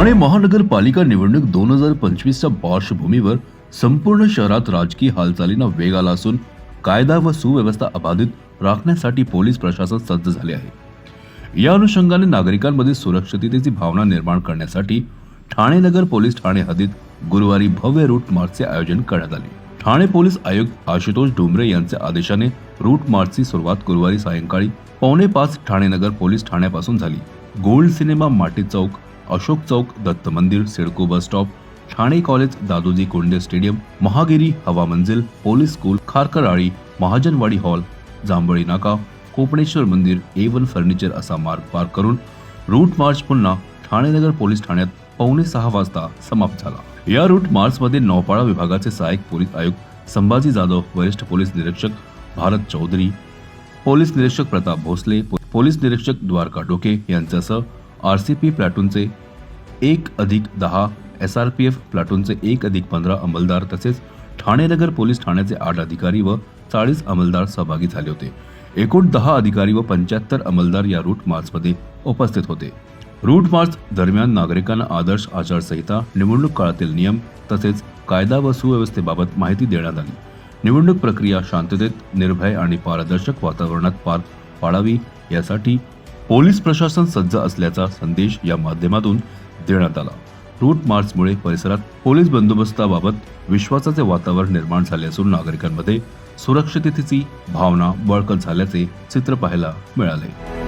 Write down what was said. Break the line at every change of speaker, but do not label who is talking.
ठाणे महानगरपालिका निवडणूक 2025च्या पार्श्वभूमीवर संपूर्ण शहरात राजकीय हालचालींना वेग आला असून कायदा व सुव्यवस्था अबाधित राखण्यासाठी पोलीस प्रशासन सज्ज झाले आहे। या अनुषंगाने नागरिकांमध्ये सुरक्षिततेची भावना निर्माण करण्यासाठी ठाणे नगर पोलीस ठाणे हद्दीत गुरुवारी भव्य रूट मार्चचे आयोजन करण्यात आले। ठाणे पोलीस आयुक्त आशुतोष डुमरे यांच्या आदेशाने रूट मार्चची सुरुवात गुरुवारी सायंकाळी 4:45 ठाणे नगर पोलीस ठाण्यापासून झाली। गोल्ड सिनेमा, माटी चौक, Ashok Chowk, Datta Mandir, CIDCO bus stop, Thane college, Dadoji Konde stadium, Mahagiri, Hawa Manzil, police school, Kharkarali, Mahajanwadi hall, Jambhali Naka, कोपणेश्वर मंदिर, A1 फर्निचर असा मार्ग पार करून रूट मार्च पुन्हा ठाणे नगर पोलीस ठाण्यात 5:45 वाजता समाप्त झाला। या रूट मार्च मध्ये नौपाडा विभागाचे सहाय्यक पोलीस आयुक्त संभाजी जाधव, वरिष्ठ पोलीस निरीक्षक भारत चौधरी, पोलीस निरीक्षक प्रताप भोसले, पोलीस निरीक्षक द्वारका डोके यांच्यासह RCP प्लॅटूनचे 1+10, SRPF प्लॅटूनचे 1+15 अंमलदार तसेच ठाणे नगर पोलीस ठाण्याचे 8 अधिकारी व 40 अंमलदार सहभागी झाले होते। एकूण 10 अधिकारी व 75 अंमलदार या रूट मार्चमध्ये उपस्थित होते। रूट मार्च दरम्यान नागरिकांना आदर्श आचारसंहिता, निवडणूक काळातील नियम तसेच कायदा व सुव्यवस्थेबाबत माहिती देण्यात आली। निवडणूक प्रक्रिया शांततेत, निर्भय आणि पारदर्शक वातावरणात पार पाडावी यासाठी पोलीस प्रशासन सज्ज असल्याचा संदेश या माध्यमातून देण्यात आला। रूट मार्चमुळे परिसरात पोलीस बंदोबस्ताबाबत विश्वासाचे वातावरण निर्माण झाले असून नागरिकांमध्ये सुरक्षिततेची भावना बळकट झाल्याचे चित्र पाहायला मिळाले।